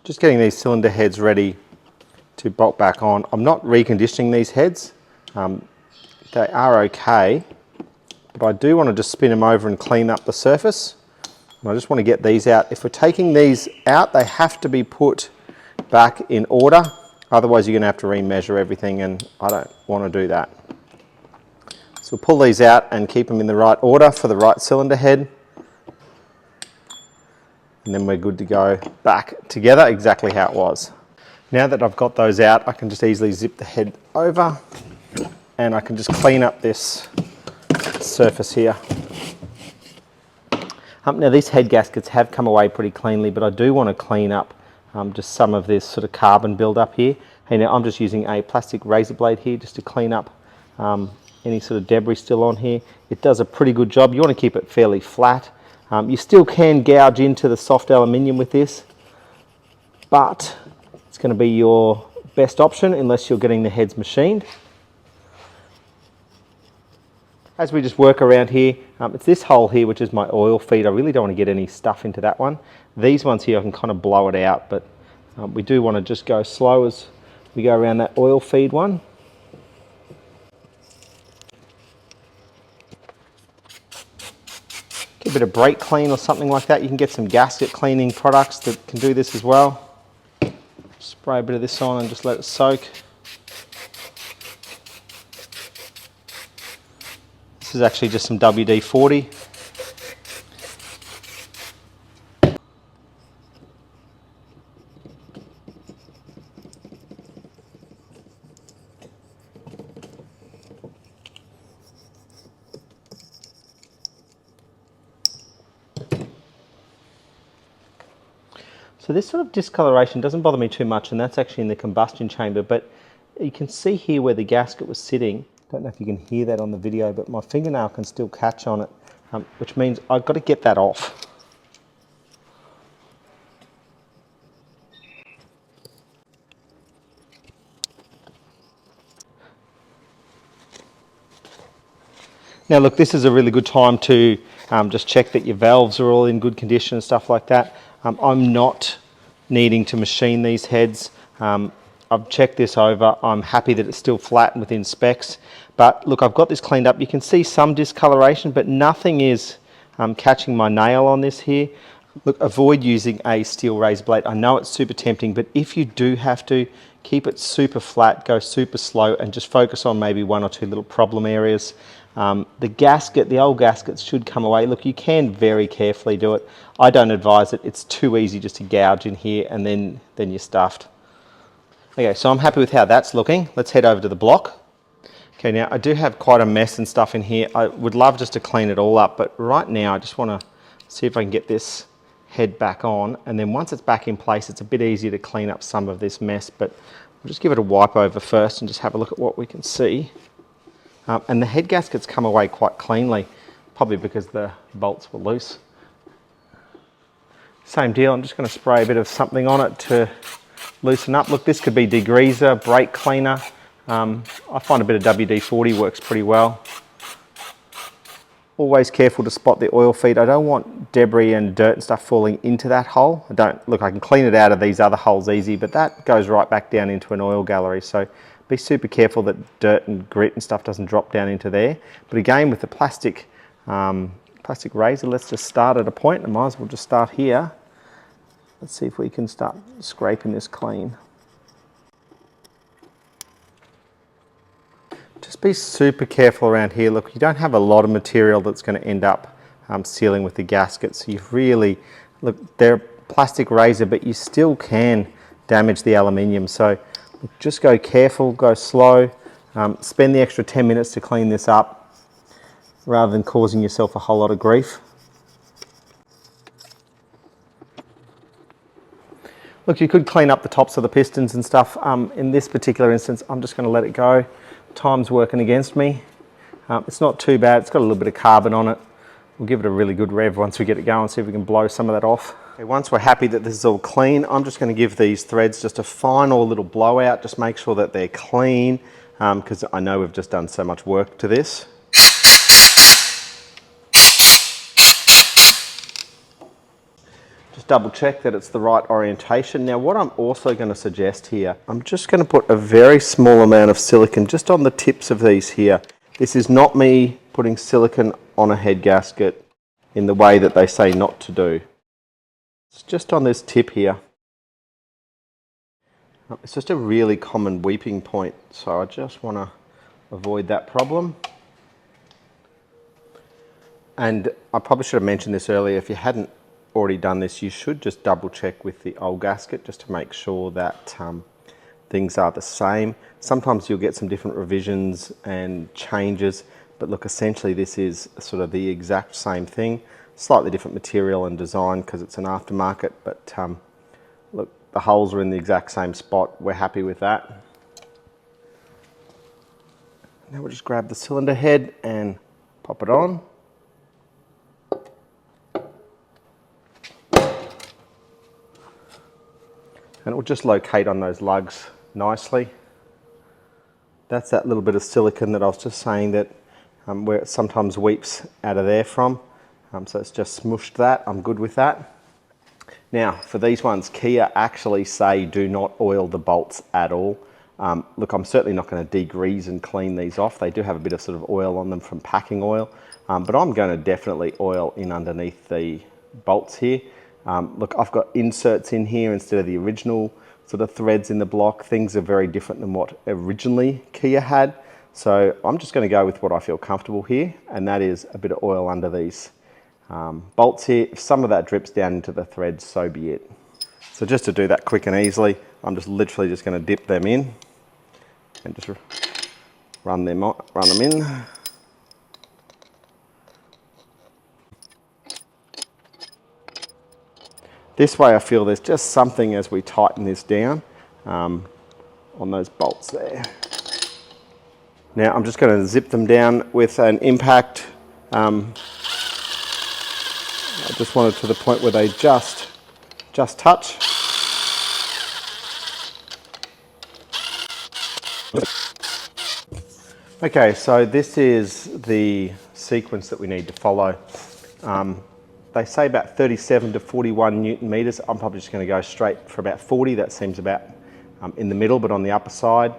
Just getting these cylinder heads ready to bolt back on. I'm not reconditioning these heads. They are okay, but I do want to just spin them over and clean up the surface. And I just want to get these out. If we're taking these out, they have to be put back in order. Otherwise, you're going to have to remeasure everything, and I don't want to do that. So we'll pull these out and keep them in the right order for the right cylinder head. And then we're good to go back together exactly how it was. Now that I've got those out, I can just easily zip the head over and I can just clean up this surface here. Now these head gaskets have come away pretty cleanly, but I do want to clean up just some of this sort of carbon build-up here. Hey, now I'm just using a plastic razor blade here just to clean up any sort of debris still on here. It does a pretty good job. You want to keep it fairly flat. You still can gouge into the soft aluminium with this, but it's going to be your best option unless you're getting the heads machined. As we just work around here, it's this hole here which is my oil feed. I really don't want to get any stuff into that one. These ones here I can kind of blow it out, but we do want to just go slow as we go around that oil feed one. Get a bit of brake clean or something like that. You can get some gasket cleaning products that can do this as well. Spray a bit of this on and just let it soak. This is actually just some WD-40. So this sort of discoloration doesn't bother me too much, and that's actually in the combustion chamber, but you can see here where the gasket was sitting. Don't know if you can hear that on the video, but my fingernail can still catch on it, which means I've got to get that off. Now look, this is a really good time to just check that your valves are all in good condition and stuff like that. I'm not needing to machine these heads. I've checked this over. I'm happy that it's still flat and within specs. But look, I've got this cleaned up. You can see some discoloration, but nothing is catching my nail on this here. Look, avoid using a steel razor blade. I know it's super tempting, but if you do have to, keep it super flat, go super slow, and just focus on maybe one or two little problem areas. The gasket, the old gaskets should come away. Look, you can very carefully do it. I don't advise it. It's too easy just to gouge in here and then you're stuffed. Okay, so I'm happy with how that's looking. Let's head over to the block. Okay, now I do have quite a mess and stuff in here. I would love just to clean it all up, but right now I just want to see if I can get this head back on, and then once it's back in place, it's a bit easier to clean up some of this mess, but we'll just give it a wipe over first and just have a look at what we can see. And the head gaskets come away quite cleanly, probably because the bolts were loose. Same deal, I'm just going to spray a bit of something on it to loosen up. Look, this could be degreaser, brake cleaner. I find a bit of WD-40 works pretty well. Always careful to spot the oil feed. I don't want debris and dirt and stuff falling into that hole. Look, I can clean it out of these other holes easy, but that goes right back down into an oil gallery. So be super careful that dirt and grit and stuff doesn't drop down into there. But again, with the plastic razor, let's just start at a point. I might as well just start here. Let's see if we can start scraping this clean. Just be super careful around here. Look, you don't have a lot of material that's going to end up sealing with the gaskets. You really, look, they're plastic razor, but you still can damage the aluminium. So look, just go careful, go slow, spend the extra 10 minutes to clean this up rather than causing yourself a whole lot of grief. Look, you could clean up the tops of the pistons and stuff. In this particular instance, I'm just going to let it go. Time's working against me. It's not too bad. It's got a little bit of carbon on it. We'll give it a really good rev once we get it going, see if we can blow some of that off. Okay, once we're happy that this is all clean, I'm just going to give these threads just a final little blowout. Just make sure that they're clean, because I know we've just done so much work to this. Just just double check that it's the right orientation. Now what I'm also going to suggest here, I'm just going to put a very small amount of silicone just on the tips of these here. This is not me putting silicone on a head gasket in the way that they say not to do. It's just on this tip here. It's just a really common weeping point, so I just want to avoid that problem. And I probably should have mentioned this earlier, if you hadn't already done this, you should just double check with the old gasket just to make sure that things are the same. Sometimes you'll get some different revisions and changes, but look, essentially this is sort of the exact same thing. Slightly different material and design because it's an aftermarket, but look, the holes are in the exact same spot. We're happy with that. Now we'll just grab the cylinder head and pop it on. And it will just locate on those lugs nicely. That's that little bit of silicone that I was just saying that where it sometimes weeps out of there from. So it's just smooshed that. I'm good with that. Now for these ones, Kia actually say do not oil the bolts at all. Look, I'm certainly not going to degrease and clean these off. They do have a bit of sort of oil on them from packing oil, but I'm going to definitely oil in underneath the bolts here. Look, I've got inserts in here instead of the original sort of threads in the block. Things are very different than what originally Kia had. So I'm just going to go with what I feel comfortable here, and that is a bit of oil under these bolts here. If some of that drips down into the threads, so be it. So just to do that quick and easily, I'm just literally just going to dip them in and just run them in. This way I feel there's just something as we tighten this down on those bolts there. Now I'm just going to zip them down with an impact. I just want it to the point where they just touch. Okay, so this is the sequence that we need to follow. They say about 37 to 41 Newton meters. I'm probably just going to go straight for about 40. That seems about in the middle, but on the upper side.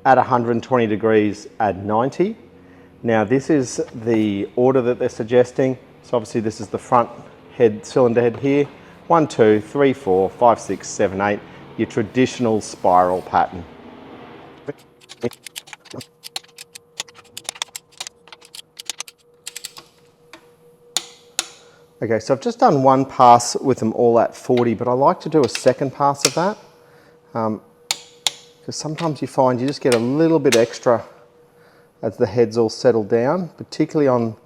At 120 degrees, add 90. Now this is the order that they're suggesting. So obviously this is the front head, cylinder head here. 1, 2, 3, 4, 5, 6, 7, 8. Your traditional spiral pattern. Okay, so I've just done one pass with them all at 40, but I like to do a second pass of that. Because sometimes you find you just get a little bit extra as the heads all settle down, particularly on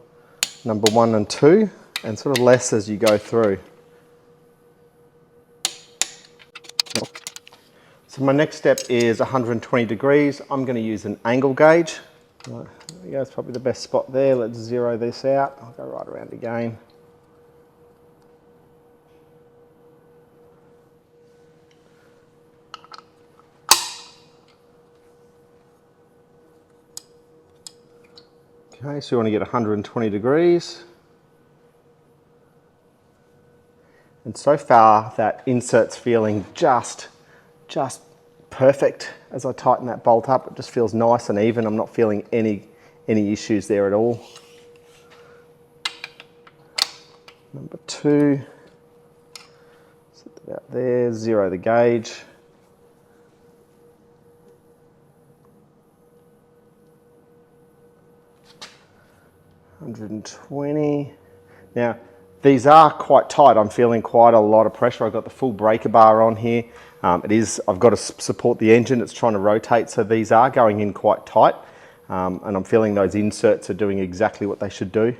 number 1 and 2, and sort of less as you go through. So my next step is 120 degrees. I'm going to use an angle gauge. Right, there we go, it's probably the best spot there. Let's zero this out. I'll go right around again. Okay, so you want to get 120 degrees. And so far that insert's feeling just perfect as I tighten that bolt up. It just feels nice and even. I'm not feeling any issues there at all. Number 2, set that out there, zero the gauge. $120. Now, these are quite tight. I'm feeling quite a lot of pressure. I've got the full breaker bar on here. I've got to support the engine. It's trying to rotate, so these are going in quite tight. And I'm feeling those inserts are doing exactly what they should do.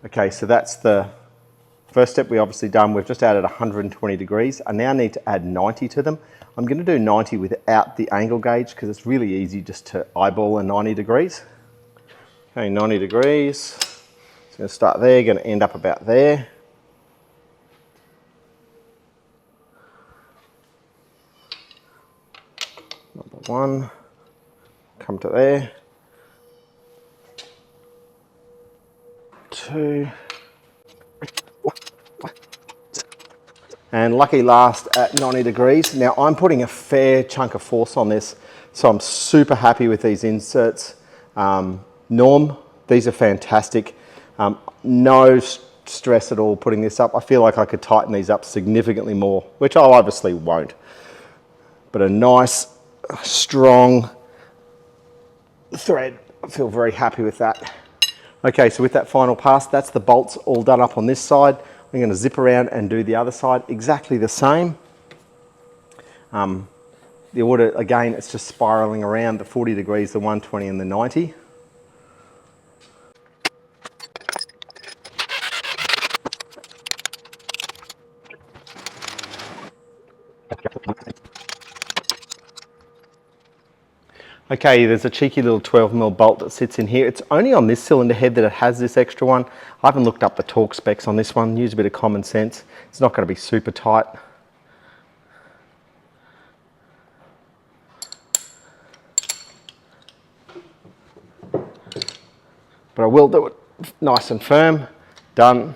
Okay, so that's the first step we obviously done. We've just added 120 degrees. I now need to add 90 to them. I'm going to do 90 without the angle gauge because it's really easy just to eyeball a 90 degrees. Okay, 90 degrees. So going to start there, going to end up about there. 1, come to there, 2, and lucky last at 90 degrees. Now I'm putting a fair chunk of force on this, so I'm super happy with these inserts. Norm, these are fantastic. No stress at all putting this up. I feel like I could tighten these up significantly more, which I obviously won't. But a nice, strong thread. I feel very happy with that. Okay, so with that final pass, that's the bolts all done up on this side. I'm going to zip around and do the other side exactly the same. The order, again, it's just spiraling around the 40 degrees, the 120 and the 90. Okay, there's a cheeky little 12mm bolt that sits in here. It's only on this cylinder head that it has this extra one. I haven't looked up the torque specs on this one. Use a bit of common sense. It's not going to be super tight. But I will do it nice and firm. Done.